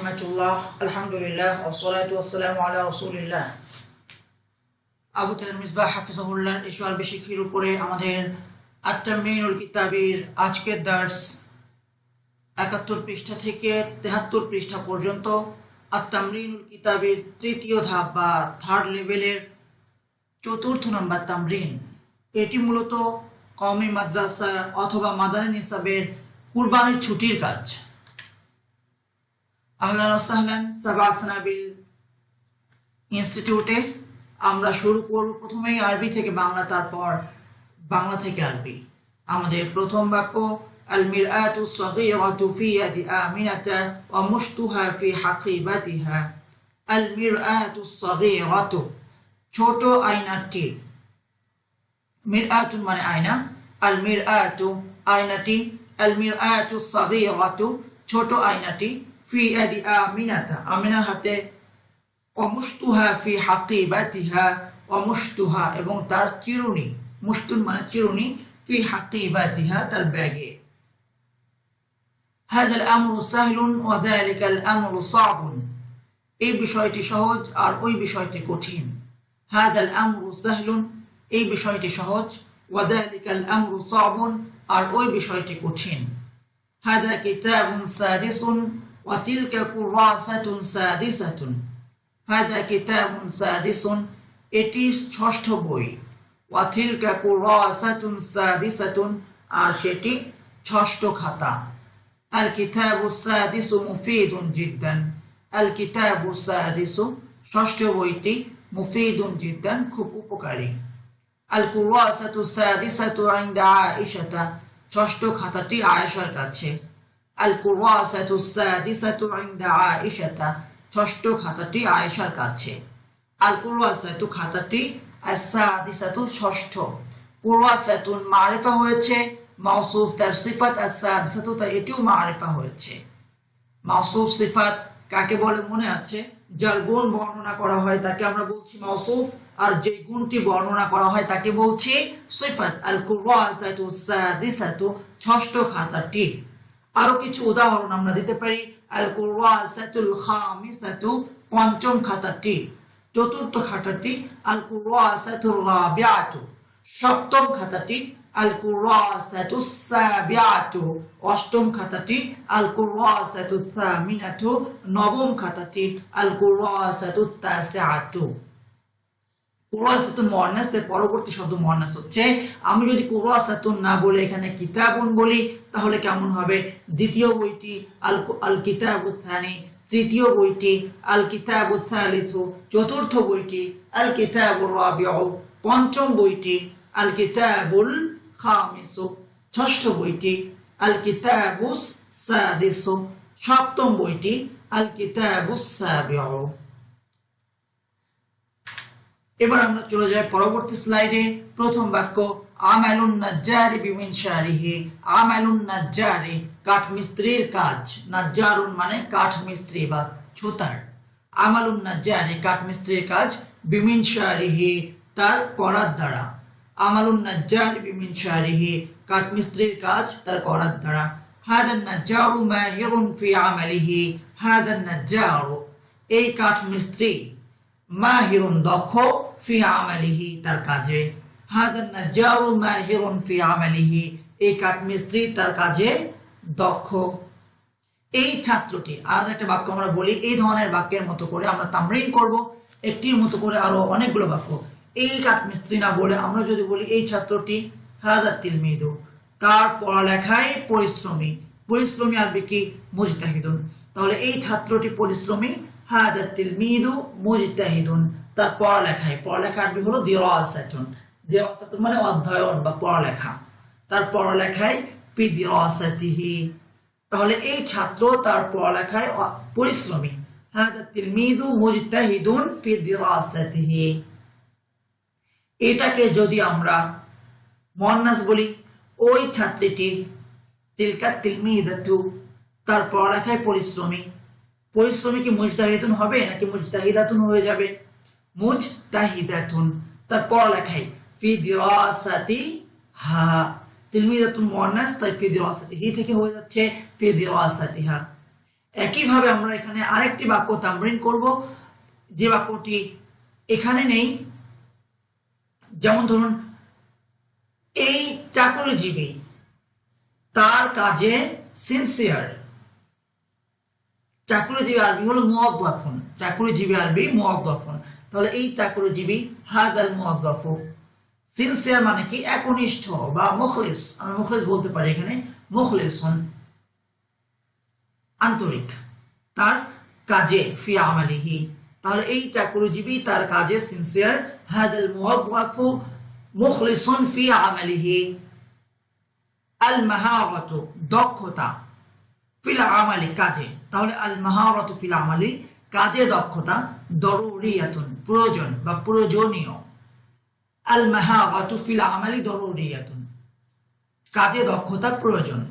রহমতুল্লাহ, আলহামদুলিল্লাহ, ওয়াসসালাতু ওয়াসসালামু আলা রাসূলিল্লাহ। আবু তাহের মিসবাহ হাফিজাহুল্লাহ ইশু আল বিশিখির উপরে আমাদের আত-তামরিনুল কিতাবের আজকের দার্স ৭১ পৃষ্ঠা থেকে ৭৩ পৃষ্ঠা পর্যন্ত আত-তামরিনুল কিতাবের তৃতীয় ধাপ বা থার্ড লেভেলের ৪র্থ নম্বর তামরিন। এটি মূলত কওমি মাদ্রাসা অথবা মাদানী নিসাবের কুরবানির ছুটির কাজ। আহলান ওয়া সাহলান সাবা সানাবিল ইনস্টিটিউটে আমরা শুরু করব প্রথমেই আরবি থেকে বাংলা, তারপর বাংলা থেকে আরবি। আমাদের প্রথম বাক্য আল মিরআতু সাগীরাতু ফি ইয়াদি আমিনাতা ওয়া মুশতুহা ফি হাকিবাতিহা। আল মিরআতু সাগীরাতু ছোট আয়নাটি, মিরআতুন মানে আয়না, আল মিরআতু আয়নাটি, আল মিরআতু সাগীরাতু ছোট আয়নাটি, ফি ইয়াদি আমিনাতা আমিনার হাতে, অমুশতুহা ফি হাকিবাতিহা অমুশতুহা এবং তার চিরুনি, মুশতুন মানে চিরুনি, ফি হাকিবাতিহা তার ব্যাগে। হাদাল আমরু সাহলুন ওয়া যালিকাল আমরু সাবুন এই বিষয়টি সহজ আর ওই বিষয়টি কঠিন। হাদাল আমরু সাহলুন এই বিষয়টি সহজ, ওয়া যালিকাল আমরু সাবুন আর ওই বিষয়টি কঠিন। হাদা কিতাবুন সাদিসুন ওয়া তিলকা কুরাসাতুন সাদিসাতুন। হাদা কিতাবুন সাদিসুন এটি ষষ্ঠ বই, ওয়া তিলকা কুরাসাতুন সাদিসাতুন আর সেটি ষষ্ঠ খাতা। আল কিতাবু সাদিসু মুফিদুন জিদ্দান। আল কিতাবু সাদিসু ষষ্ঠ বইটি, মুফিদুন জিদ্দান খুব উপকারী। আল কুরাসাতু সাদিসাতু ইনদা আয়েশাতা ষষ্ঠ খাতাটি আয়েশার কাছে। আল কুরাসাতু সাদিসাতু ইনদা আয়েশাতা ষষ্ঠ খাতাটি আয়েশার কাছে। আল কুরাসাতু খাতাটি, আস-সাদিসাতু ষষ্ঠ। কুরাসাতুন মারিফা হয়েছে, মাউসুফ তার সিফাত, আস-সাদিসাতু তাই এটিও মারিফা হয়েছে। মাউসুফ সিফাত কাকে বলে মনে আছে? যার গুণ বর্ণনা করা হয় তাকে আমরা বলছি মাউসুফ, আর যে গুণটি বর্ণনা করা হয় তাকে বলছি সিফাত। আল কুরাসাতু সাদিসাতু ষষ্ঠ খাতাটি। আরো কিছু উদাহরণ আমরা দিতে পারি। আল কুরাসাতুল খামিসাতু পঞ্চম খাতাটি। চতুর্থ খাতাটি আল কুরাসাতুর রাবিআতু সপ্তম খাতাটি। আল কুরাসাতুস সাবিআতু অষ্টম খাতাটি। আল কুরাসাতুত থামিনাতু নবম খাতাটি। আল কুরাসাতুত তাসিআতু। কুরাসাতুন মুআন্নাস, এর পরবর্তী শব্দ মুআন্নাস হচ্ছে। আমি যদি কুরাসাতুন না বলে এখানে কিতাবুন বলি তাহলে কেমন হবে? দ্বিতীয় বইটি আল কিতাবুত থানি, তৃতীয় বইটি আল কিতাবুত থালিথু, চতুর্থ বইটি আল কিতাবুর রাবিউ, পঞ্চম বইটি আল কিতাবুল খামিসু, ষষ্ঠ বইটি আল কিতাবুস সাদিসু, সপ্তম বইটি আল কিতাবুস সাবিউ। এবার আমরা চলে যাই পরবর্তী স্লাইডে। প্রথম বাক্য আমালুন নাজ্জারি বিমিনশারিহি। আমালুন নাজ্জারি কাঠ মিস্ত্রির কাজ, নাজ্জারুন মানে কাঠ মিস্ত্রি বা ছুতার। আমালুন নাজ্জারি কাঠ মিস্ত্রির কাজ, বিমিনশারিহি তার করার দ্বারা। আমালুন নাজ্জারি বিমিনশারিহি কাঠ মিস্ত্রির কাজ তার করার দ্বারা। হাদান নাজ্জারু মাহিরুন ফি আমালিহি। হাদান নাজ্জারু এই কাঠ মিস্ত্রি, মাহিরুন দক্ষ, ফি আমালিহি তার কাজে। হাদান নাজ্জারু মাহিরুন ফি আমালিহি এই কাঠ মিস্ত্রি তার কাজে দক্ষ। এই ছাত্রটি, আলাদা একটা বাক্য আমরা বলি, এই ধরনের বাক্যের মতো করে আমরা তামরিন করব, একটির মতো করে আরো অনেকগুলো বাক্য। এই কাঠ মিস্ত্রি না বলে আমরা যদি বলি এই ছাত্রটি, হাদা তিলমিদু তার পড়ালেখায় পরিশ্রমী। পরিশ্রমী আরবি কি? মুজতাহিদুন। তাহলে এই ছাত্রটি পরিশ্রমী, হাদা তিলমিদু মুজতাহিদুন তার পড়ালেখায়। পড়ালেখা আরবি হলো দিরাসাতুন। দিরাসাতুন মানে অধ্যয়ন বা পড়ালেখা। তার পড়ালেখায় ফি দিরাসাতিহি। তাহলে এই ছাত্র তার পড়ালেখায় পরিশ্রমী। হাদা তিলমিদু মুজতাহিদুন ফি দিরাসাতিহি। এটাকে যদি আমরা মুআন্নাস বলি, ওই ছাত্রীটি, তিলকা তিলমিদাতু তার পড়ালেখায় পরিশ্রমী। পরিশ্রমী কি মুজতাহিদুন হবে নাকি মুজতাহিদাতুন হয়ে যাবে? মুজতাহিদাতুন তার পড়ালেখায়, ফি দিরাসাতিহা। তিলমিদাতুন মুআন্নাস তাই ফি দিরাসাতিহি থেকে হয়ে যাচ্ছে ফি দিরাসাতিহা। একইভাবে আমরা এখানে আরেকটি বাক্য তামরিন করব, যে বাক্যটি এখানে নেই। যেমন ধরুন, এই চাকরিজীবী তার কাজে সিনসিয়ার। চাকরিজীবী আরবি হলো মুওয়াজ্জাফুন, চাকরিজীবী আরবি মুওয়াজ্জাফুন। তাহলে এই চাকরিজীবী হাদাল মুওয়াজ্জাফু। সিনসিয়ার মানে কি? একনিষ্ঠ বা মুখলিস, আমরা মুখলিস বলতে পারি এখানে, মুখলিসুন আন্তরিক তার কাজে, ফি আমালিহি। তাহলে এই চাকরিজীবী তার কাজে সিনসিয়ার, হাদাল মুওয়াজ্জাফু মুখলিসুন ফি আমালিহি। আল মাহারাতু দক্ষতা, ফিল আমালি কাজে। তাহলে আল মাহারাতু ফিল আমালি কাজে দক্ষতা, দরুরিয়াতুন প্রয়োজন বা প্রয়োজনীয়। আল মাহারাতু ফিল আমালি দরুরিয়াতুন কাজে দক্ষতা প্রয়োজন।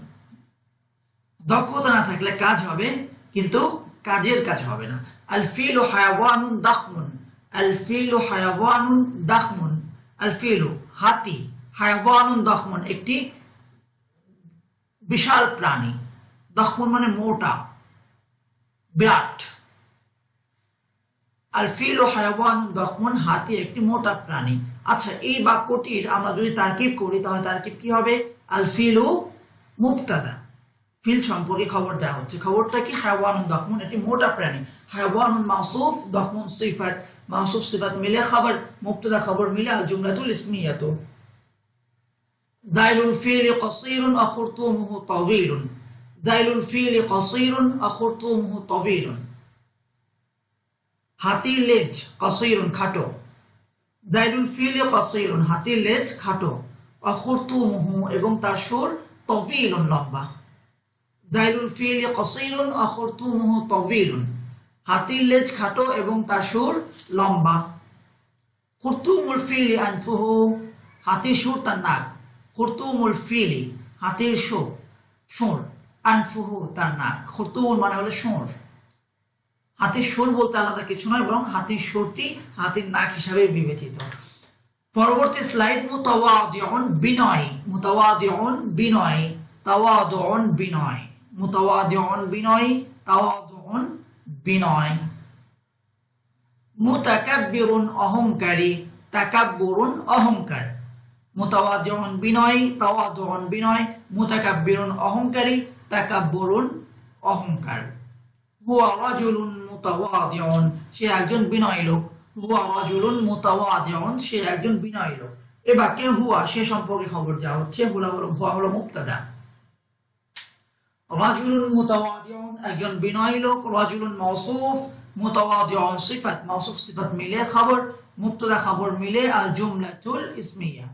দক্ষতা না থাকলে কাজ হবে কিন্তু কাজের কাজ হবে না। আল ফিলু হায়াওয়ানুন দাখমুন, আল ফিলু হায়াওয়ানুন দাখমুন। আল ফিলু হাতি, হায়াওয়ানুন দাখমুন একটি বিশাল প্রাণী। দাখমুন মানে মোটা, বিরাট। আল ফিলু হায়াওয়ানুন দাখমুন হাতি একটি মোটা প্রাণী। আচ্ছা, এই বাক্যটির আমরা যদি তারকিব করি তাহলে তারকিব কি হবে? আল ফিলু মুবতাদা, ফিল সম্পর্কে খবর দেওয়া হচ্ছে। খবরটা কি? হায়াওয়ানুন দাখমুন একটি মোটা প্রাণী। হায়াওয়ানুন মাউসুফ, দাখমুন সিফাত। মাউসুফ সিফাত মিলে খবর, মুবতাদা খবর মিলে আল জুমলাতুল ইসমিয়াতু। দাইলুল ফিলি কসীরুন ওয়া খুরতুমুহু তাওয়ীলুন। দাইলুল ফিলি কসীরুন ওয়া খুরতুমুহু তাওয়ীলুন। হাতির লেজ কসীরুন খাটো। দাইলুল ফিলি কসীরুন হাতির লেজ খাটো। ওয়া খুরতুমুহু এবং তার সুর তাওয়ীলুন লম্বা। দাইলুল ফিলি কসীরুন ওয়া খুরতুমুহু তাওয়ীলুন হাতির লেজ খাটো এবং তার সুর লম্বা। খুরতুমুল ফিলি আনফুহু হাতির সুর তার নাক। খুরতুমুল ফিলি হাতির সুর, আনফুহু তার নাক। খুরতুমুল মানে হলো সুর। হাতির সুর বলতে আলাদা কিছু নয়, বরং হাতির সুরটি হাতির নাক হিসাবে বিবেচিত। পরবর্তী স্লাইড, মুতাওয়াদিউন বিনয়। মুতাওয়াদিউন বিনয়, তাওয়াদুন বিনয়। মুতাওয়াদিউন বিনয়, তাওয়াদুন বিনয়। মুতাকাব্বিরুন অহংকারী, তাকাব্বুরুন অহংকার। মুতাওয়াদিউন বিনয়, তাওয়াদুন বিনয়। মুতাকাব্বিরুন অহংকারী, তাকাব্বুরুন অহংকার। হুয়া রাজুলুন মুতাওয়াদিউন সে একজন বিনয়ী লোক। হুয়া রাজুলুন মুতাওয়াদিউন সে একজন বিনয়ী লোক। এ বাক্যে হুয়া সে সম্পর্কে খবর দেওয়া হচ্ছে। হুয়া হলো মুবতাদা। রাজুলুন মুতাওয়াদিউন একজন বিনয়ী লোক। রাজুলুন মাউসুফ, মুতাওয়াদিউন সিফাত। মাউসুফ সিফাত মিলে খবর, মুবতাদা খবর মিলে আল জুমলাতুল ইসমিয়া।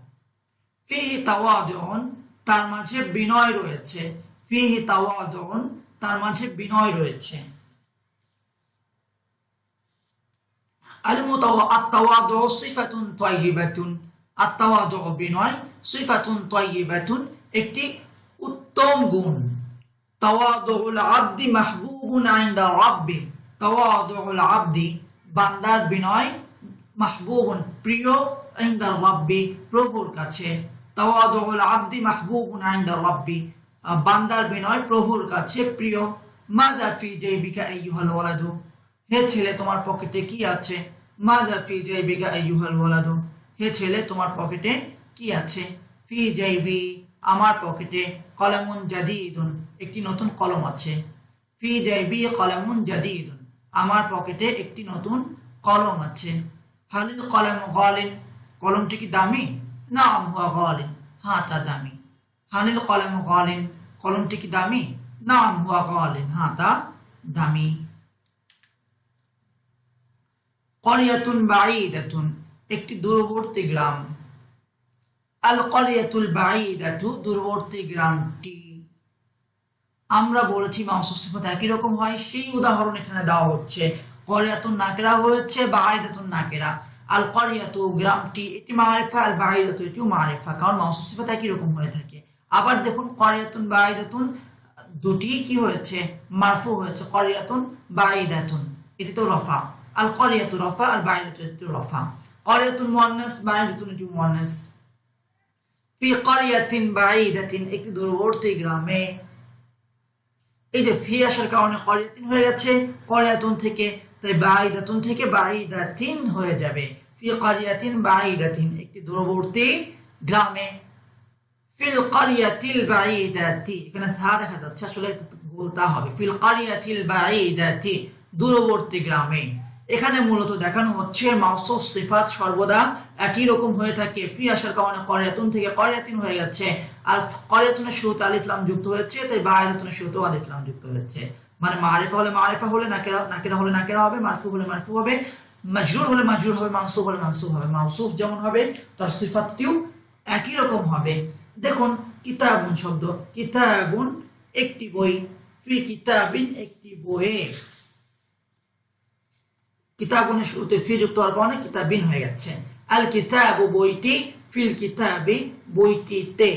ফিহি তাওয়াদুন তার মাঝে বিনয় রয়েছে। ফিহি তাওয়াদুন তার মাঝে বিনয় রয়েছে। আত-তাওয়াদু সিফাতুন তাইয়্যিবাতুন। আত-তাওয়াদু বিনয়, সিফাতুন তাইয়্যিবাতুন একটি উত্তম গুণ। তাওয়াদুল আবদি মাহবুবুন ইনদা রাব্বি। তাওয়াদুল আবদি বান্দার বিনয়, মাহবুবুন প্রিয়, ইনদা রাব্বি প্রভুর কাছে। তাওয়াদুল আবদি মাহবুবুন ইনদা রাব্বি বান্দার বিনয় প্রভুর কাছে প্রিয়। মাযা ফি জাইবিকা আইয়ুহাল ওয়ালাদু হে ছেলে তোমার পকেটে কি আছে? মাযা ফি জাইবিকা আইয়ুহাল ওয়ালাদু হে ছেলে তোমার পকেটে কি আছে? ফি জাইবি আমার পকেটে, কলামুন জাদীদুন একটি নতুন কলম আছে। ফি জাইবি কলামুন জাদীদুন আমার পকেটে একটি নতুন কলম আছে। হালিল কলামু গালিন কলমটি কি দামি? নাম হুয়া গালিন হ্যাঁ তা দামি। হালিল কলামু গালিন কলমটি কি দামি? নাম হুয়া গালিন হ্যাঁ তা দামি। ক্বরিয়াতুন বাঈদাতুন একটি দূরবর্তী গ্রাম। আল ক্বরিয়াতুল বাঈদাতু দূরবর্তী গ্রামটি। আমরা বলেছি মাউসুফ সিফাত একই রকম হয়, সেই উদাহরণ এখানে দেওয়া হচ্ছে। ক্বরিয়াতুন নাকেরা হয়েছে, বাঈদাতুন নাকেরা। আল ক্বরিয়াতু গ্রামটি এটি মারিফা, আল বাঈদাতু এটিও মারিফা, কারণ মাউসুফ সিফাত একই রকম হয়ে থাকে। আবার দেখুন ক্বরিয়াতুন বাঈদাতুন দুটি কি হয়েছে? মারফু হয়েছে। ক্বরিয়াতুন বাঈদাতুন এটি তো রফা। আল ক্বরিয়াতু রফা, আল বাঈদাতু এটি রফা। ক্বরিয়াতুন মুয়ান্নাস, বাঈদাতুন এটি মুয়ান্নাস। ফি ক্বরিয়াতিন বাঈদাতিন একটি দূরবর্তী গ্রামে। এই যে ফি আসার কারণে করিয়াতিন হয়ে গেছে, করিয়াতুন থেকে, তাই বাঈদাতুন থেকে বাঈদাতিন হয়ে যাবে। ফি করিয়াতিন বাঈদাতিন, একটি দূরবর্তী গ্রামে। ফিল করিয়াতিল বাঈদাতি, এখানে থা দেখা যাচ্ছে, আসলে বলতে হবে ফিল করিয়াতিল বাঈদাতি, দূরবর্তী গ্রামে। এখানে মূলত দেখানো হচ্ছে মাউসুফ সিফাত সর্বদা একই রকম হয়ে থাকে। ফি আসার কারণে করিয়াতুন থেকে করিয়াতিন হয়ে গেছে, আর করিয়াতুনের শুরুতে আলিফ লাম যুক্ত হয়েছে, তাই বাঈদাতুনের শুরুতেও আলিফ লাম যুক্ত হয়েছে। মানে মারিফা হলে মারিফা হবে, নাকিরা হলে নাকিরা হবে, মারফু হলে মারফু হবে, মাজরুর হলে মাজরুর হবে, মানসুব হলে মানসুব হবে। মাউসুফ যেমন হবে তার সিফাতটিও একই রকম হবে। দেখুন কিতাবুন শব্দ, কিতাবুন একটি বই, ফি কিতাবিন একটি বইয়ে। কিতাবুনের শুরুতে ফি যুক্ত হওয়ার কারণে কিতাবিন হয়ে গেছে। আল কিতাবু বইটি, ফিল কিতাবি বইটিতে।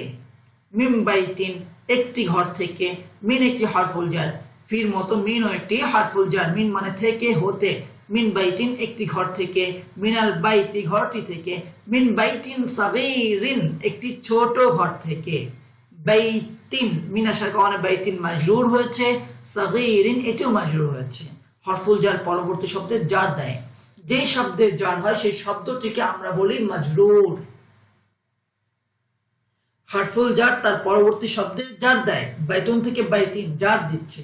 মিন বাইতিন একটি ঘর থেকে, মিন একটি হরফুল জার, ফির মতো মিনও একটি হরফুল জার। মিন মানে থেকে, হতে। মিন বাইতিন একটি ঘর থেকে, মিনাল বাইতি ঘরটি থেকে, মিন বাইতিন সাগীরিন একটি ছোট ঘর থেকে। বাইতিন মিন আসার কারণে বাইতিন মাজরুর হয়েছে, সাগীরিন এটিও মাজরুর হয়েছে। হরফুল জার পরবর্তী শব্দের জার দেয়, যেই শব্দের জার হয় সেই শব্দটিকে আমরা বলি মাজরুর। হরফুল জার তার পরবর্তী শব্দের জার দেয়, বাইতুন থেকে বাইতিন জার দিচ্ছে।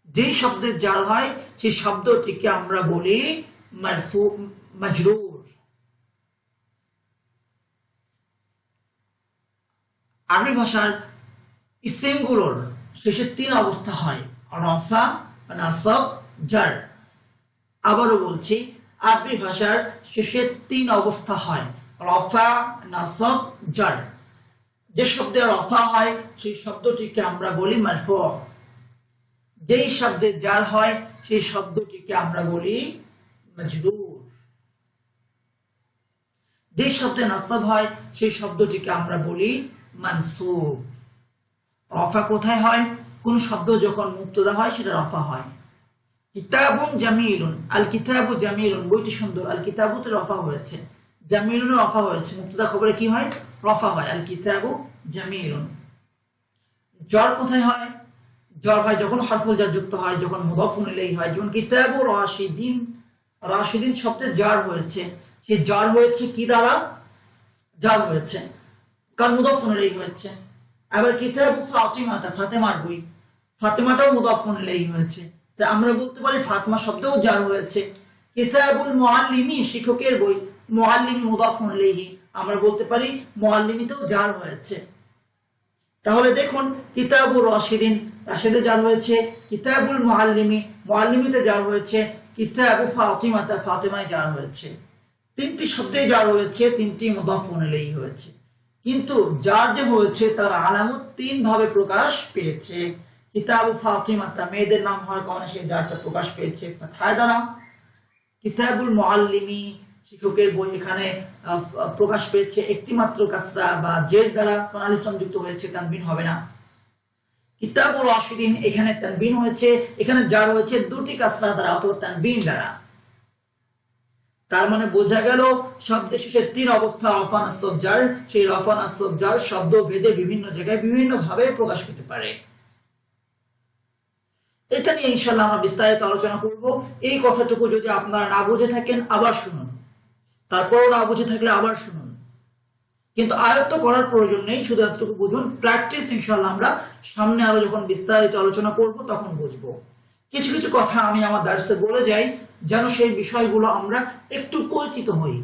যেই শব্দের জার হয় সেই শব্দটিকে আমরা বলি মারফু, মাজরুর। আরবি ভাষার ইসিমগুলোর শেষে 3 অবস্থা হয়, রফা, নাসব, জার। আবারও বলছি, আরবি ভাষার শেষে 3 অবস্থা হয়, রফা, নাসব, জার। যে শব্দে রফা হয় সেই শব্দটিকে আমরা বলি মারফু। যেই শব্দে জার হয় সেই শব্দটিকে আমরা বলি মাজরুর। যে শব্দে নাসব হয় সেই শব্দটিকে আমরা বলি মানসুব। রফা কোথায় হয়? কোন শব্দ যখন মুবতাদা হয় সেটা রফা হয়। কিতাবুন জামিলুন, আল কিতাবু জামিলুন বইটি সুন্দর, আল কিতাবুতে রফা হয়েছে, জামিলুনে রফা হয়েছে, মুবতাদা খবরে কি হয়? রফা হয়, আল কিতাবু জামিলুন। জ্বর কোথায় হয়? জ্বর হয় যখন হরফুল জার যুক্ত হয়, যখন মুদাফুন ইলাইহি হয়। যেমন কিতাবু রাশিদিন, রাশিদিন শব্দে জ্বর হয়েছে, সেই জ্বর হয়েছে কি দ্বারা? জ্বর হয়েছে কারণ মুদাফুন ইলাইহি হয়েছে। আবার কিতাবু ফাতিমাতা, ফাতেমার বই, ফাতেমাটাও মুদাফুন ইলাইহি হয়েছে, তাই আমরা বলতে পারি ফাতেমা শব্দেও জ্বর হয়েছে। কিতাবুল মুআল্লিমি, শিক্ষকের বই, মুআল্লিমি মুদাফুন ইলাইহি, আমরা বলতে পারি মুআল্লিমিতেও জ্বর হয়েছে। তাহলে দেখুন কিতাবুর রাশিদিন, রাশিদে জার হয়েছে, কিতাবুল মুআল্লিমি, মুআল্লিমিতে জার হয়েছে, কিতাবু ফাতিমাতা, ফাতিমায় জার হয়েছে। 3টি শব্দে জার হয়েছে, 3টি মুদাফুন ইলাইহি হয়েছে। কিন্তু জার যে হয়েছে তার আলামত 3 ভাবে প্রকাশ পেয়েছে। কিতাবু ফাতিমাতা মেয়েদের নাম হওয়ার কারণে সেই জারটা প্রকাশ পেয়েছে ফাতহায় দ্বারা। কিতাবুল মুআল্লিমি শিক্ষকের বই, এখানে প্রকাশ পেয়েছে একটি মাত্র কাসরা বা জের দ্বারা, কারণ আলিফ লাম যুক্ত হয়েছে, তানবিন হবে না। কিতাবুর রাশিদিন, এখানে তানবিন হয়েছে, এখানে জার হয়েছে 2টি কাসরা দ্বারা অথবা তানবিন দ্বারা। তার মানে বোঝা গেল শব্দের শেষে 3 অবস্থা রফা, নাসব, জার। সেই রফা, নাসব, জার শব্দ ভেদে বিভিন্ন জায়গায় বিভিন্ন ভাবে প্রকাশ পেতে পারে। এটা নিয়ে ইনশাআল্লাহ আমরা বিস্তারিত আলোচনা করব। এই কথাটুকু যদি আপনারা না বুঝে থাকেন আবার শুনুন, তারপরও না বুঝে থাকলে আবার শুনুন, কিন্তু আয়ত্ত করার প্রয়োজন নেই, শুধু এতটুকু বুঝুন। প্র্যাকটিস ইনশাআল্লাহ আমরা সামনে আরো যখন বিস্তারিত আলোচনা করব তখন বুঝবো। কিছু কিছু কথা আমি আমার দার্সে বলে যাই যেন সেই বিষয়গুলো আমরা একটু পরিচিত হই।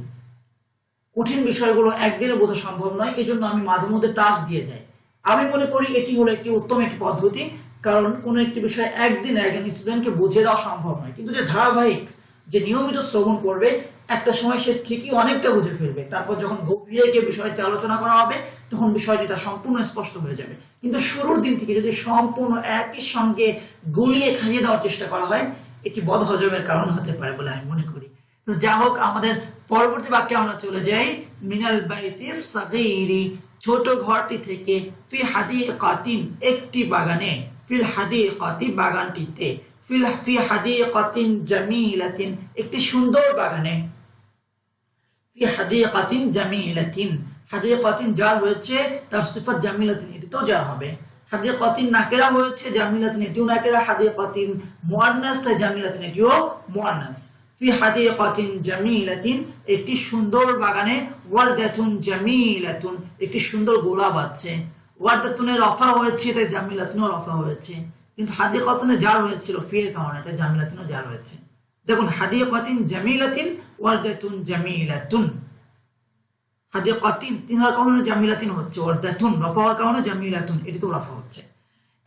কঠিন বিষয়গুলো একদিনে বোঝা সম্ভব নয়, এই জন্য আমি মাঝে মধ্যে টাচ দিয়ে যাই। আমি মনে করি এটি হলো একটি উত্তম একটি পদ্ধতি, কারণ কোনো একটি বিষয় একদিনে একজন স্টুডেন্টকে বুঝিয়ে দেওয়া সম্ভব নয়, কিন্তু যে ধারাবাহিক, যে নিয়মিত শ্রবণ করবে একটা সময় সে ঠিকই অনেকটা বুঝে ফেলবে। তারপর যখন গভীরে গিয়ে বিষয়টি আলোচনা করা হবে তখন বিষয়টি তার সম্পূর্ণ স্পষ্ট হয়ে যাবে। কিন্তু শুরুর দিন থেকে যদি সম্পূর্ণ একই সঙ্গে গুলিয়ে খাইয়ে দেওয়ার চেষ্টা করা হয় এটি বদহজমের কারণ হতে পারে বলে আমি মনে করি। তো যা হোক, আমাদের পরবর্তী বাক্যে আমরা চলে যাই। মিনাল বাইতিস সাগীরি ছোট ঘরটি থেকে, ফি হাদিকাতিন একটি বাগানে, ফিল হাদিকাতি বাগানটিতে, ফি হাদিকাতিন জামিলাতিন একটি সুন্দর বাগানে, ফি হাদিকাতিন জামিলাতিন, হাদিকাতিন জার হয়েছে, তার সিফাত জামিলাতিন এটাতেও জার হবে। হাদিকাতিন নাকেরা হয়েছে, জামিলাতিন এটিও নাকেরা, হাদিকাতিন মুআন্নাস তাই জামিলাতিন এটিও মুআন্নাস। ফি হাদিকাতিন জামিলাতিন একটি সুন্দর বাগানে, ওয়ারদাতুন জামিলাতুন একটি সুন্দর গোলাপ আছে। ওয়ারদাতুনের রফা হয়েছে তাই জামিলাতুনও রফা হয়েছে, কিন্তু হাদিকাতিনে জার হয়েছিল ফি এর কারণে, তাই জামিলাতুনও জার হয়েছে। দেখুন হাদিকাতিন জামিলাতিন ওয়ারদাতুন জামিলাতুন, হাদিকাতিন তিন হওয়ার কারণে জামিলাতিন হচ্ছে, ওয়ারদাতুন রফা হওয়ার কারণে জামিলাতুন এটি তো রফা হচ্ছে।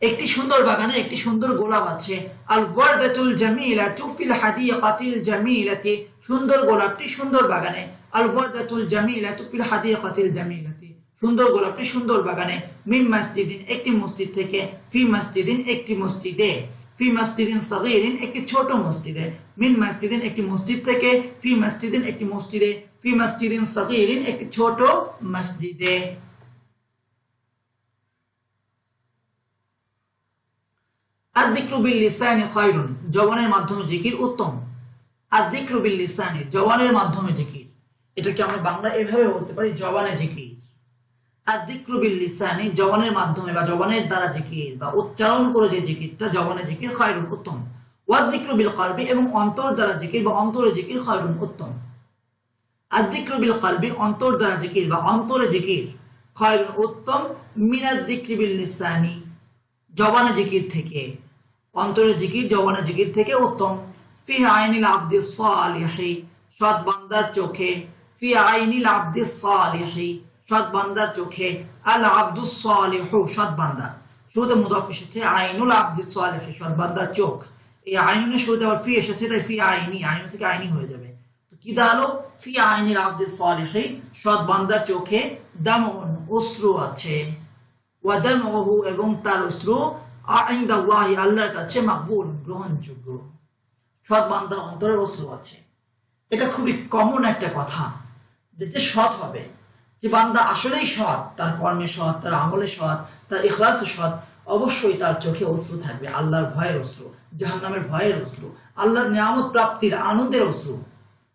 একটি সুন্দর বাগানে একটি সুন্দর গোলাপ আছে। আল ওয়ারদাতুল জামিলাতু ফিল হাদিকাতিল জামিলাতি সুন্দর গোলাপটি সুন্দর বাগানে। আল ওয়ারদাতুল জামিলাতু ফিল হাদিকাতিল জামিলাতি সুন্দর গোলাপটি সুন্দর বাগানে। মিন মসজিদিন একটি মসজিদ থেকে, ফি মসজিদিন একটি মসজিদে, ফি মসজিদিন সগীরিন একটি ছোট মসজিদে, মিন মসজিদিন একটি মসজিদ থেকে, ফি মসজিদিন একটি মসজিদে, ফি মসজিদিন সগীরিন একটি ছোট মসজিদে। আয-যিকরু বিল লিসানি খায়রুন জবানের মাধ্যমে জিকির উত্তম। আয-যিকরু বিল লিসানি জবানের মাধ্যমে জিকির, এটাকে আমরা বাংলা এভাবে বলতে পারি জবানে জিকির। আয-যিকরু বিল লিসানি জবানের মাধ্যমে বা জবানের দ্বারা জিকির বা উচ্চারণ করে যে জিকিরটা জবানে জিকির খায়রুন উত্তম। ওয়ায-যিকরু বিল কলবি এবং অন্তর দ্বারা জিকির বা অন্তরে জিকির খায়রুন উত্তম। আয-যিকরু বিল কলবি অন্তর দ্বারা জিকির বা অন্তরে জিকির খায়রুন উত্তম। মিনায-যিকরি বিল লিসানি জবানে জিকির থেকে, অন্তরে জিকির জবানে জিকির থেকে উত্তম। ফি আইনিল আবদিস সালিহি সৎ বান্দার চোখে, ফি আইনিল আবদিস সালিহি সৎ বান্দার চোখে, আল আবদুস সালিহু সৎ বান্দা, শুরুতে মুদাফ এসেছে, আইনুল আবদিস সালিহি সৎ বান্দার চোখ, এই আইনের শুরুতে আবার ফি এসেছে তাই ফি আইনি, আইন থেকে আইনি হয়ে যাবে। তো কি দাঁড়ালো? ফি আইনিল আবদিস সালিহি সৎ বান্দার চোখে, দামুন অশ্রু আছে, ওয়া দামুহু এবং তার অশ্রু, ইনদাল্লাহি আল্লাহর কাছে, মাকবুল গ্রহণযোগ্য। সৎ বান্দার অন্তরে অশ্রু আছে, এটা খুবই কমন একটা কথা, যে সৎ হবে, যে বান্দা আসলেই সৎ, তার কর্মে সৎ, তার আমলে সৎ, তার ইখলাসে সৎ, অবশ্যই তার চোখে অশ্রু থাকবে, আল্লাহর ভয়ের অশ্রু, জাহান্নামের ভয়ের অশ্রু, আল্লাহর নিয়ামত প্রাপ্তির আনন্দের অশ্রু।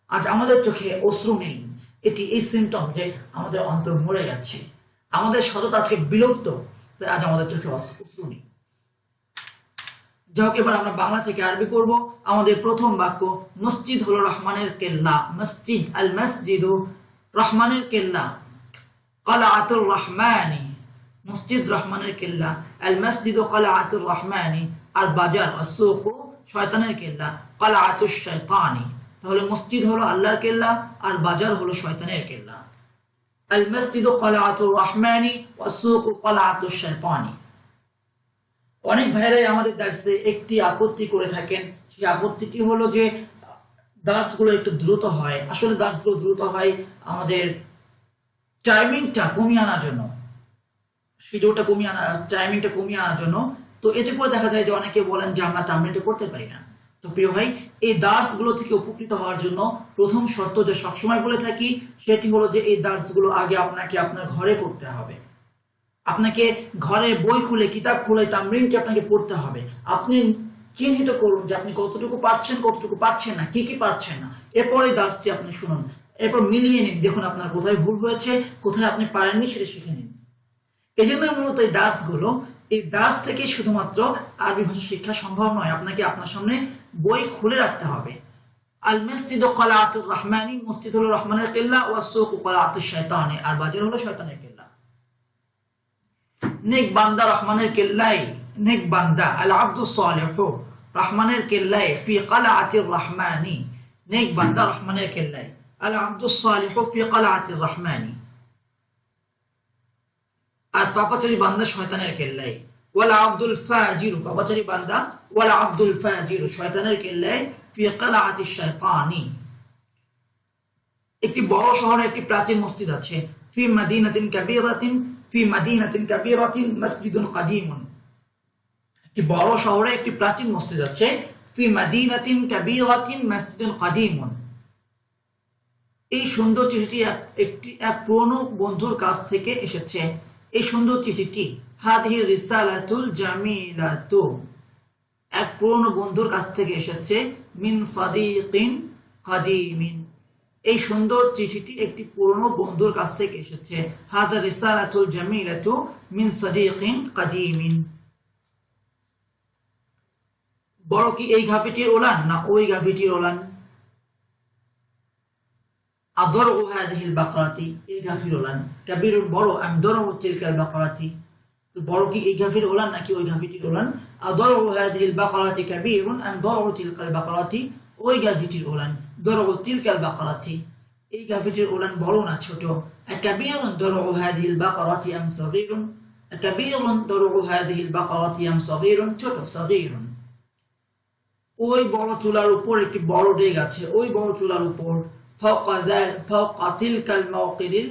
আজ আমাদের চোখে অশ্রু নেই, এটি এই সিমটম যে আমাদের অন্তর মরে যাচ্ছে, আমাদের সততা আজকে বিলুপ্ত, তাই আজ আমাদের চোখে অশ্রু নেই। যাই হোক, এবার আমরা বাংলা থেকে আরবি করব। আমাদের প্রথম বাক্য, মসজিদ হলো রহমানের কেল্লা। মসজিদ, আল মসজিদু রহমানের কেল্লা, ক্বালাআতুর রহমানি মসজিদ রহমানের কেল্লা, আল মসজিদু ক্বালাআতুর রহমানি আর বাজার, আসসুকু শয়তানের কেল্লা, ক্বালাআতুশ শাইতানি। তাহলে মসজিদ হলো আল্লাহর কেল্লা আর বাজার হলো শয়তানের কেল্লা। আল মসজিদু ক্বালাআতুর রহমানি ওয়াসসুকু ক্বালাআতুশ শাইতানি। অনেক ভাইরাই আমাদের দার্সে একটি আপত্তি করে থাকেন, সেই আপত্তিটি হলো যে দার্সগুলো একটু দ্রুত হয়। আসলে দার্সগুলো দ্রুত হয় আমাদের টাইমিংটা কমিয়ে আনার জন্য, শিডিউলটা কমিয়ে আনা, টাইমিংটা কমিয়ে আনার জন্য। তো এতে করে দেখা যায় যে অনেকে বলেন যে আমরা টাইমিংটা করতে পারি না। তো প্রিয় ভাই, এই দার্সগুলো থেকে উপকৃত হওয়ার জন্য প্রথম শর্ত যে সবসময় বলে থাকি, সেটি হলো যে এই দার্সগুলো আগে আপনাকে আপনার ঘরে করতে হবে। আপনাকে ঘরে বই খুলে, কিতাব খুলে তামরিনটি আপনাকে পড়তে হবে। আপনি চিহ্নিত করুন যে আপনি কতটুকু পারছেন, কতটুকু পারছেন না, কি কি পারছেন না। এরপরে দার্সটি আপনি শুনুন, এরপর মিলিয়ে নিন, দেখুন আপনার কোথায় ভুল হয়েছে, কোথায় আপনি পারেননি, সেটা শিখে নিন। এই জন্য মূলত এই দার্সগুলো, এই দার্স থেকে শুধুমাত্র আরবি ভাষা শিক্ষা সম্ভব নয়, আপনাকে আপনার সামনে বই খুলে রাখতে হবে। আল মসজিদু ক্বালাআতুর রহমানি মসজিদ হলো রহমানের কেল্লা, ওয়াসসুকু ক্বালাআতুশ শাইতানি আর বাজার হলো শয়তানের কেল্লা। নেক বান্দা রহমানের কেল্লায়, নেক বান্দা আল আবদুস সালিহু রহমানের কেল্লায়, ফি ক্বালাআতির রহমানি নেক বান্দা রহমানের কেল্লায়, আল আবদুস সালিহু ফি ক্বালাআতির রহমানি আর পাপাচারী বান্দা শয়তানের কেল্লায়, ওয়াল আবদুল ফাজিরু পাপাচারী বান্দা, ওয়াল আবদুল ফাজিরু শয়তানের কেল্লায়, ফি ক্বালাআতিশ শাইতানি। একটি বড় শহরে একটি প্রাচীন মসজিদ আছে, ফি মাদিনাতিন কাবীরাতিন, ফি মাদিনাতিন কাবীরাতিন মসজিদুন কাদীমুন। একটি বড় শহরে একটি প্রাচীন মসজিদ আছে, ফি মাদিনাতিন কাবীরাতিন মসজিদুন কাদীমুন। এই সুন্দর চিঠিটি এক পুরনো বন্ধুর কাছ থেকে এসেছে। এই সুন্দর চিঠিটি, হাদিহি রিসালাতুল জামিলাতু, এক পুরনো বন্ধুর কাছ থেকে এসেছে, মিন সাদিকিন কাদীমিন, এই সুন্দর চিঠিটি একটি পুরনো বন্ধুর কাছ থেকে এসেছে। হাদা রিসালাতুল জামিলাতু মিন সাদিকিন কাদিমিন। বড় কি এই গাভীটির ওলান না ওই গাভীটির ওলান? আদরউ হাযিহিল বাকরাতি, এই গাভীর ওলান। কাবীরুন বড়, আম দরউ তিলকাল বাকরাতি, বড় কি এই গাভীর ওলান নাকি ওই গাভীটির ওলান? আদরউ হাযিহিল বাকরাতি কাবীরুন আম দরউ তিলকাল বাকরাতি, ওই গাভীটির ওলান। দরউ তিলকাল বাকরাতি, এই গাভীটির ওলান বড় না ছোট? কাবীরুন দরউ হাযিহিল বাকরাতি আম সাগীরুন, কাবীরুন দরউ হাযিহিল বাকরাতি আম সাগীরুন, ছোট সাগীরুন। ওই বড় চুলার উপর একটি বড় ডেগ আছে, ওই বড় চুলার উপর। ফাওকা তিলকাল মাওকিদিল,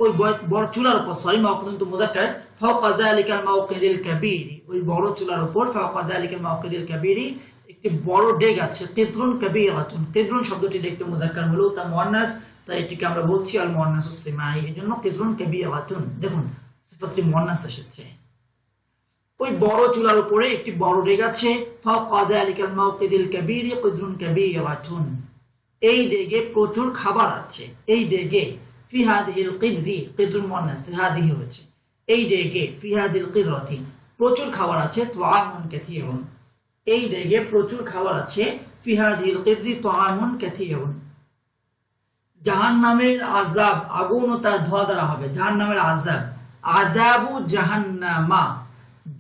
ওই বড় চুলার উপর, সরি মাওকিদ তো মুযাক্কার, ফাওকা যালিকাল মাওকিদিল কাবীরি, ওই বড় চুলার উপর, ফাওকা যালিকাল মাওকিদিল কাবীরি, একটি বড় ডেগ আছে। কিদরুন কাবীরাতুন, কিদরুন শব্দটি দেখতে মুযাক্কার হলেও তা মুয়ান্নাস, তাই এটিকে আমরা বলছি আল মুয়ান্নাসুস সিমাই, এজন্য কিদরুন কাবীরাতুন। দেখুন সিফাতটি মুয়ান্নাস এসেছে। ওই বড় চুলার উপরে একটি বড় ডেগ আছে। ফাওকা যালিকাল মাওকিদিল কাবীরি কিদরুন কাবীরাতুন, এই ডেগে প্রচুর খাবার আছে। এই ডেগে ফি হাযিহিল কিদরি, কিদরুন মুয়ান্নাস হাযিহি হয়েছে, এই ডেগে ফি হাযিহিল কিদরাতি প্রচুর খাবার আছে। তুআমুন কাসীরুন, এই ডেগে প্রচুর খাবার আছে। ফি হাযিহিল কিদরি তুআমুন কাসীরুন। জাহান্নামের আযাব, আগুন ও তার ধোঁয়া দ্বারা হবে। জাহান্নামের আযাব, আযাবু জাহান্নামা,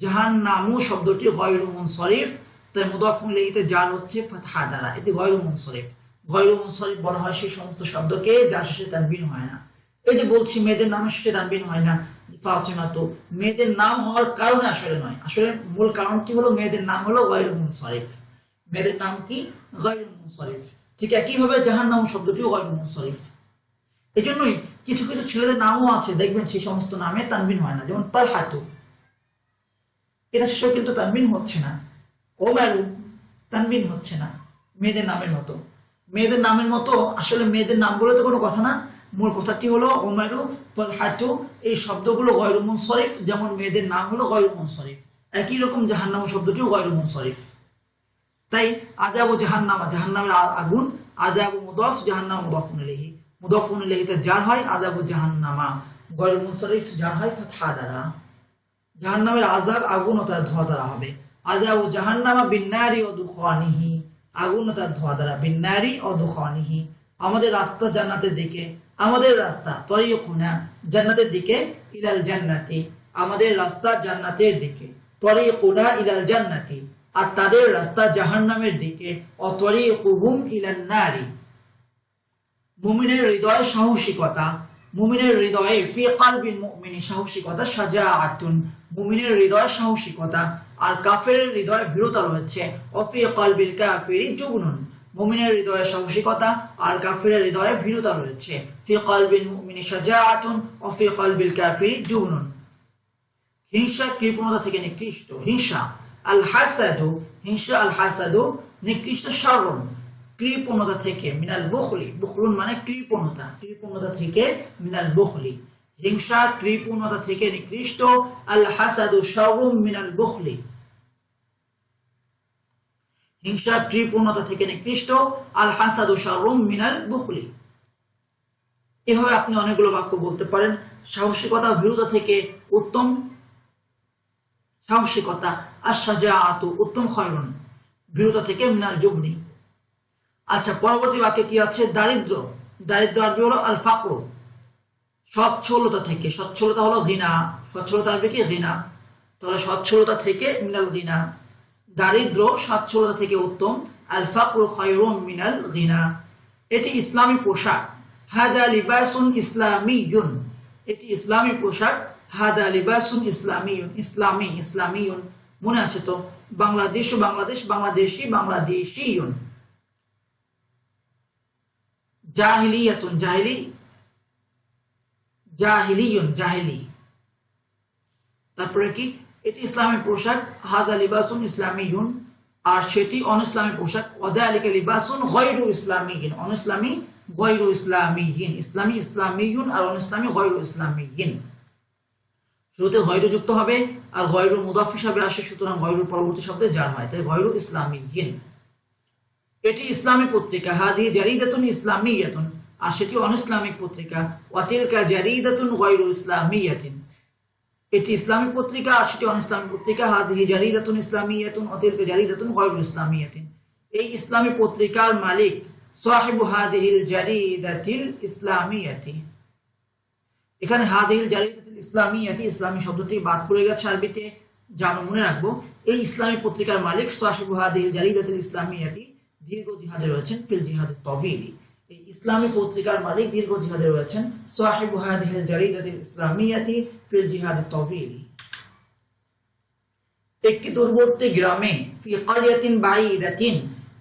জাহান্নামু শব্দটি গায়রু মুনসারিফ, তাই মুদাফুন ইলাইহিতে জার হচ্ছে ফাতহা দ্বারা, এটি গায়রু মুনসারিফ। গায়রু মুনসারিফ বলা হয় সেই সমস্ত শব্দকে যার শেষে তানবিন হয় না। এই যে বলছি মেয়েদের নামের শেষে তানবিন হয় না, ফাতিমা, তো মেয়েদের নাম হওয়ার কারণে আসলে নয়, আসলে মূল কারণটি হলো মেয়েদের নাম হলো গায়রু মুনসারিফ, মেয়েদের নাম কি গায়রু মুনসারিফ। ঠিক একইভাবে জাহান্নাম শব্দটিও গায়রু মুনসারিফ। এই জন্যই কিছু কিছু ছেলেদের নামও আছে, দেখবেন সেই সমস্ত নামে তানবিন হয় না, যেমন তালহাতু, এটা শেষেও কিন্তু তানবিন হচ্ছে না। ওমারু, তানবিন হচ্ছে না, মেয়েদের নামের মতো। মেয়েদের নামের মতো আসলে মেয়েদের নাম বলে তো কোনো কথা না, মূল কথাটি হলো ওমারু, তালহাতু, এই শব্দগুলো গায়রু মুনসারিফ, যেমন মেয়েদের নাম হলো গায়রু মুনসারিফ। একই রকম জাহান্নাম শব্দটিও গায়রু মুনসারিফ। তাই আযাবু জাহান্নামা, জাহান্নামের আগুন, আযাবু মুদাফ, জাহান্নাম মুদাফুন ইলাইহি, মুদাফুন ইলাইহিতে জার হয় আযাবু জাহান্নামা, গায়রু মুনসারিফ জার হয় ফাতহা দ্বারা। জাহান্নামের আযাব আগুন ও তার ধোঁয়া দ্বারা হবে। আযাবু জাহান্নামা বিন্নারি ওয়া দুখানিহি, আগুন ও তার ধোঁয়া দ্বারা। বিন্নারি ওয়া দুখানিহি, আমাদের রাস্তা জান্নাতের দিকে, আমাদের রাস্তা তরিকুনা জান্নাতের দিকে, ইলাল জান্নাতি, আমাদের রাস্তা জান্নাতের দিকে, তরিকুনা ইলাল জান্নাতি, আর তাদের রাস্তা জাহান্নামের দিকে, অতরিকুহুম ইলান নারি। মুমিনের হৃদয়ে সাহসিকতা, মুমিনের হৃদয়ে ফি কালবিল মুমিনি সাহসিকতা, শাজাআতুন, মুমিনের হৃদয়ে সাহসিকতা, আর কাফেরের হৃদয়ে ভীরুতা রয়েছে। অফি কালবিল কাফিরি জুবনুন, মুমিনের হৃদয়ে সাহসিকতা আর কাফেরের হৃদয়ে ভীরুতা রয়েছে। ফি কালবিল মুমিনি শাজাআতুন অফি কালবিল কাফিরি জুবনুন। হিংসা কৃপণতা থেকে নিকৃষ্ট, হিংসা আল হাসাদু, হিংসা আল হাসাদু নিকৃষ্ট, শাররুন কৃপণতা থেকে, মিনাল বুখলি, বুখলুন মানে কৃপণতা, কৃপণতা থেকে, মিনাল বুখলি, হিংসা কৃপণতা থেকে নিকৃষ্ট। আল হাসাদু শাররুম মিনাল বুখলি, হিংসা কৃপণতা থেকে নিকৃষ্ট। আল হাসাদু শাররুম মিনাল বুখলি। এভাবে আপনি অনেকগুলো বাক্য বলতে পারেন। সাহসিকতা ভীরুতা থেকে উত্তম, সাহসিকতা আর শাজাআতু উত্তম, খয়রুন ভীরুতা থেকে, মিনাল জুবনি। আচ্ছা, পরবর্তী বাক্যে কি আছে? দারিদ্র, দারিদ্র আরবি হলো আল ফাকরু, সচ্ছলতা থেকে, সচ্ছলতা হলো গিনা, সচ্ছলতা আরবি কি গিনা, তাহলে সচ্ছলতা থেকে, মিনাল গিনা, দারিদ্র সচ্ছলতা থেকে উত্তম। আল ফাকরু খায়রুম মিনাল গিনা, এটি ইসলামী পোশাক। হাদা লিবাসুন ইসলামিয়ুন, এটি ইসলামী পোশাক। হাদা লিবাসুন ইসলামিয়ুন, ইসলামী, ইসলামিয়ুন মনে আছে তো? বাংলাদেশ, বাংলাদেশ, বাংলাদেশি, বাংলাদেশিয়ুন। জাহিলিয়াতুন, জাহিলি, জাহিলিয়ুন, জাহিলি। তারপরে কি? এটি ইসলামী পোশাক। হাদা লিবাসুন ইসলামিয়ুন, আর সেটি অনইসলামী পোশাক। ওয়াদালিকা লিবাসুন গায়রু ইসলামিয়িন, অনইসলামী গায়রু ইসলামিয়িন, ইসলামী ইসলামিয়ুন আর অনইসলামী গায়রু ইসলামিয়িন। শুরুতে গায়রু যুক্ত হবে আর গায়রু মুদাফ হিসাবে আসে, সুতরাং গায়রুর পরবর্তী শব্দে জার হয়, তাই গায়রু ইসলামিয়িন। এটি ইসলামী পত্রিকা, হাদিহি জারিদাতুন ইসলামিয়াতুন, আর সেটি অনইসলামিক পত্রিকা, ওয়া তিলকা জারিদাতুন গায়রু ইসলামিয়াতিন, এটি ইসলামী পত্রিকা আর সেটি অনইসলামিক পত্রিকা, হাদিহি জারিদাতুন ইসলামিয়াতুন ওয়া তিলকা জারিদাতুন গায়রু ইসলামিয়াতিন। এই ইসলামী পত্রিকার মালিক সাহিবু হাদিহিল জারিদাতিল ইসলামিয়াতি। এখানে হাদিহিল জারিদাতিল ইসলামিয়াতি, ইসলামী শব্দটি বাদ পড়ে গেছে আরবিতে, যা আমরা মনে রাখবো। এই ইসলামী পত্রিকার মালিক সাহিবু হাদিহিল জারিদাতিল ইসলামিয়াতি দীর্ঘ জিহাদে রয়েছেন, ফিল জিহাদ তাওয়িলি। এই ইসলামী পত্রিকার মালিক দীর্ঘ জিহাদে রয়েছেন, সাহিবু হাদিহিল জারিদাতিল ইসলামিয়াতি ফিল জিহাদ তাওয়িলি। একটি দূরবর্তী গ্রামে, ফি ক্বরিয়াতিন বাঈদাতিন,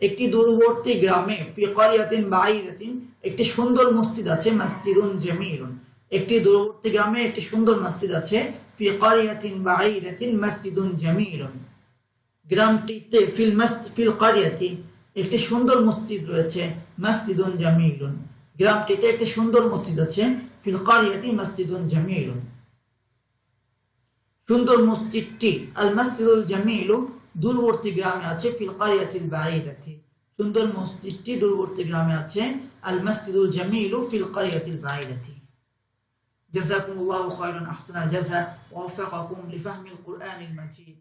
একটি দূরবর্তী গ্রামে, ফি ক্বরিয়াতিন বাঈদাতিন, একটি সুন্দর মসজিদ আছে, মসজিদুন জামিলুন, একটি দূরবর্তী গ্রামে একটি সুন্দর মসজিদ আছে, ফি ক্বরিয়াতিন বাঈদাতিন মসজিদুন জামিলুন, গ্রামটিতে, ফিল ক্বরিয়াতি, একটি সুন্দর মসজিদ রয়েছে, মসজিদুন জামিলুন, গ্রামটিতে একটি সুন্দর মসজিদ আছে, ফিল ক্বরিয়াতি মসজিদুন জামিলুন, সুন্দর মসজিদটি, আল মসজিদুল জামিলু, দূরবর্তী গ্রামে আছে, ফিল ক্বরিয়াতিল বাঈদাতি, সুন্দর মসজিদটি দূরবর্তী গ্রামে আছে, আল মসজিদুল জামিলু ফিল ক্বরিয়াতিল বাঈদাতি। জাযাকুমুল্লাহু খায়রান, আহসানাল জাযা, ওয়া ওয়াফাকাকুম লিফাহমিল কুরআনিল মাজিদ।